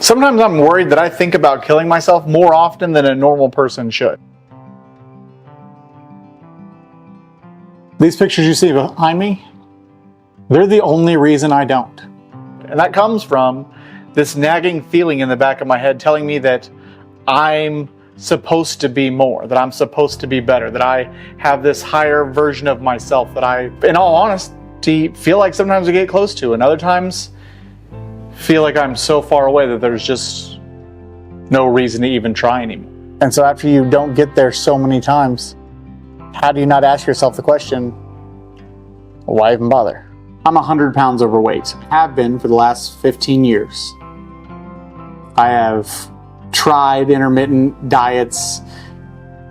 Sometimes I'm worried that I think about killing myself more often than a normal person should. These pictures you see behind me, they're the only reason I don't. And that comes from this nagging feeling in the back of my head telling me that I'm supposed to be more, that I'm supposed to be better, that I have this higher version of myself that I, in all honesty, feel like sometimes I get close to, and other times feel like I'm so far away that there's just no reason to even try anymore. And so after you don't get there so many times, how do you not ask yourself the question, why even bother? I'm 100 pounds overweight. Have been for the last 15 years. I have tried intermittent diets,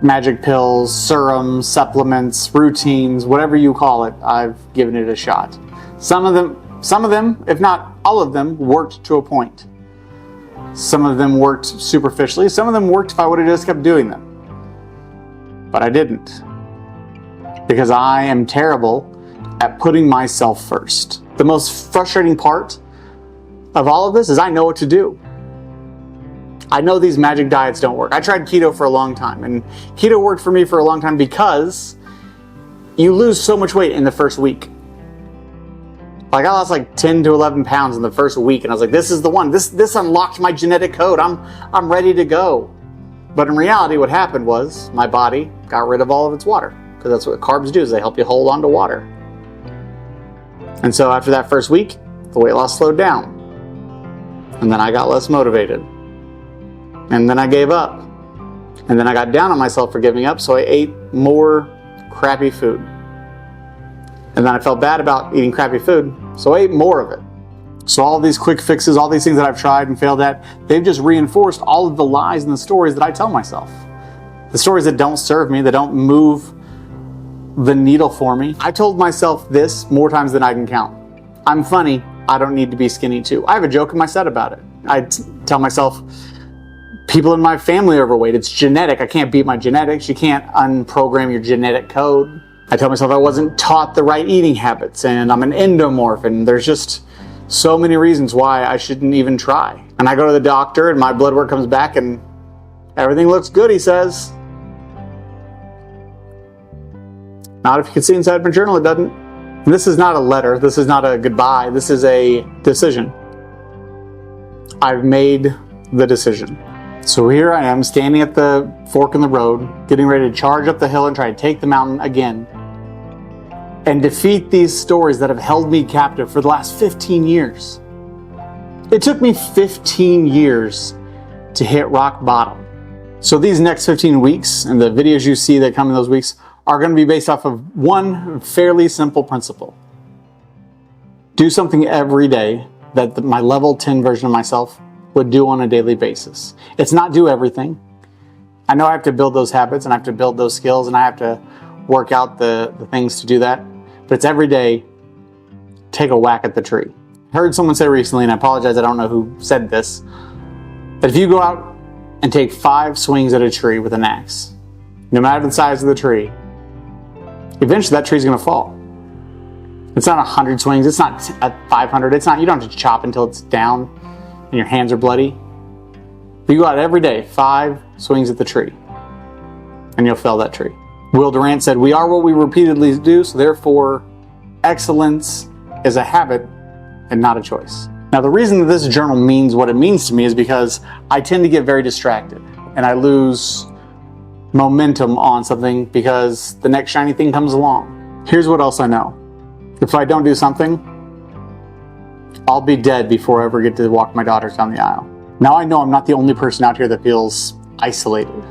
magic pills, serums, supplements, routines, whatever you call it, I've given it a shot. Some of them, if not all of them, worked to a point. Some of them worked superficially. Some of them worked if I would have just kept doing them. But I didn't. Because I am terrible at putting myself first. The most frustrating part of all of this is I know what to do. I know these magic diets don't work. I tried keto for a long time, and keto worked for me for a long time because you lose so much weight in the first week. Like I lost like 10 to 11 pounds in the first week, and I was like, this is the one. This unlocked my genetic code. I'm ready to go. But in reality, what happened was my body got rid of all of its water, because that's what carbs do, is they help you hold on to water. And so after that first week, the weight loss slowed down. And then I got less motivated. And then I gave up. And then I got down on myself for giving up, so I ate more crappy food. And then I felt bad about eating crappy food, so I ate more of it. So all these quick fixes, all these things that I've tried and failed at, they've just reinforced all of the lies and the stories that I tell myself. The stories that don't serve me, that don't move the needle for me. I told myself this more times than I can count. I'm funny, I don't need to be skinny too. I have a joke in my set about it. I tell myself, people in my family are overweight. It's genetic. I can't beat my genetics. You can't unprogram your genetic code. I tell myself I wasn't taught the right eating habits, and I'm an endomorph, and there's just so many reasons why I shouldn't even try. And I go to the doctor, and my blood work comes back, and everything looks good, he says. Not if you can see inside my journal, it doesn't. And this is not a letter. This is not a goodbye. This is a decision. I've made the decision. So here I am, standing at the fork in the road, getting ready to charge up the hill and try to take the mountain again, and defeat these stories that have held me captive for the last 15 years. It took me 15 years to hit rock bottom. So these next 15 weeks, and the videos you see that come in those weeks, are going to be based off of one fairly simple principle. Do something every day that my level 10 version of myself would do on a daily basis. It's not do everything. I know I have to build those habits, and I have to build those skills, and I have to work out the things to do that. But it's every day, take a whack at the tree. I heard someone say recently, and I apologize, I don't know who said this, that if you go out and take 5 swings at a tree with an axe, no matter the size of the tree, eventually that tree's going to fall. It's not 100 swings. It's not 500. It's not, you don't have to chop until it's down and your hands are bloody. But you go out every day, 5 swings at the tree, and you'll fell that tree. Will Durant said, we are what we repeatedly do, so therefore excellence is a habit and not a choice. Now the reason that this journal means what it means to me is because I tend to get very distracted, and I lose momentum on something because the next shiny thing comes along. Here's what else I know. If I don't do something, I'll be dead before I ever get to walk my daughters down the aisle. Now I know I'm not the only person out here that feels isolated.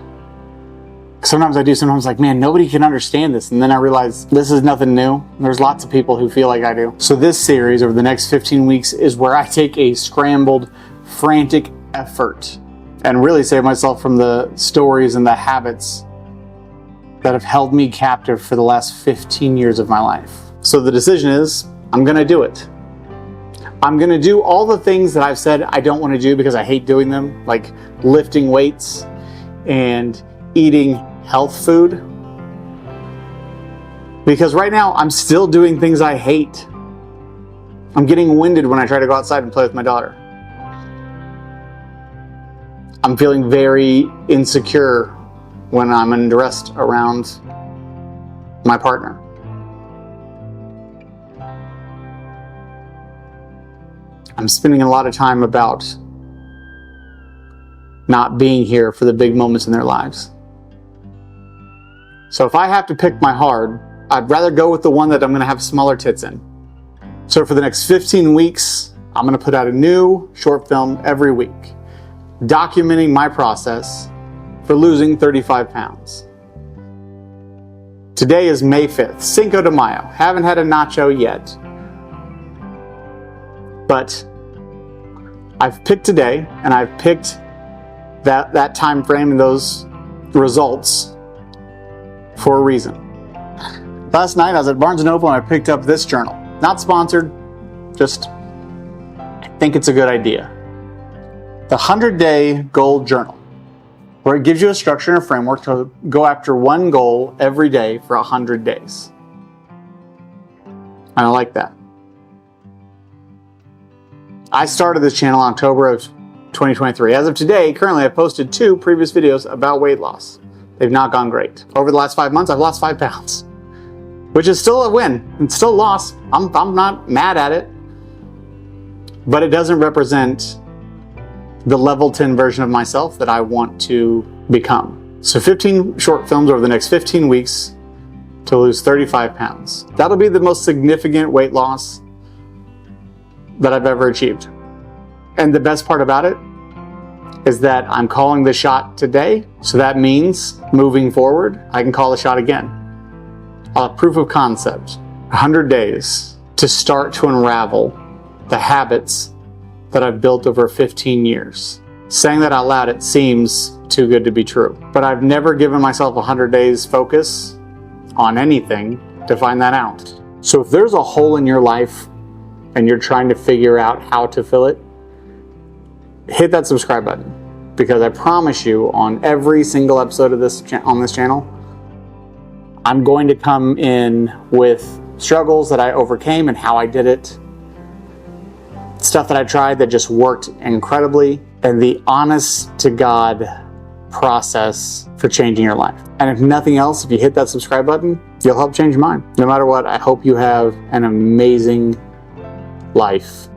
Sometimes I do, sometimes like, man, nobody can understand this. And then I realize this is nothing new. There's lots of people who feel like I do. So this series over the next 15 weeks is where I take a scrambled, frantic effort and really save myself from the stories and the habits that have held me captive for the last 15 years of my life. So the decision is, I'm gonna do it. I'm gonna do all the things that I've said I don't wanna do because I hate doing them, like lifting weights and eating health food. Because right now, I'm still doing things I hate. I'm getting winded when I try to go outside and play with my daughter. I'm feeling very insecure when I'm under duress around my partner. I'm spending a lot of time about not being here for the big moments in their lives. So if I have to pick my hard, I'd rather go with the one that I'm going to have smaller tits in. So for the next 15 weeks, I'm going to put out a new short film every week, documenting my process for losing 35 pounds. Today is May 5th, Cinco de Mayo. Haven't had a nacho yet. But I've picked today, and I've picked that time frame and those results for a reason. Last night I was at Barnes & Noble and I picked up this journal. Not sponsored, just I think it's a good idea. The 100-Day Goal Journal, where it gives you a structure and a framework to go after one goal every day for 100 days. And I like that. I started this channel in October of 2023. As of today, currently I've posted 2 previous videos about weight loss. They've not gone great. Over the last 5 months, I've lost 5 pounds, which is still a win. It's still a loss. I'm not mad at it, but it doesn't represent the level 10 version of myself that I want to become. So 15 short films over the next 15 weeks to lose 35 pounds. That'll be the most significant weight loss that I've ever achieved. And the best part about it is that I'm calling the shot today. So that means moving forward, I can call the shot again. I'll have proof of concept, 100 days to start to unravel the habits that I've built over 15 years. Saying that out loud, it seems too good to be true. But I've never given myself 100 days focus on anything to find that out. So if there's a hole in your life and you're trying to figure out how to fill it, hit that subscribe button, because I promise you on every single episode of this on this channel, I'm going to come in with struggles that I overcame and how I did it, stuff that I tried that just worked incredibly, and the honest to God process for changing your life. And if nothing else, if you hit that subscribe button, you'll help change mine. No matter what, I hope you have an amazing life.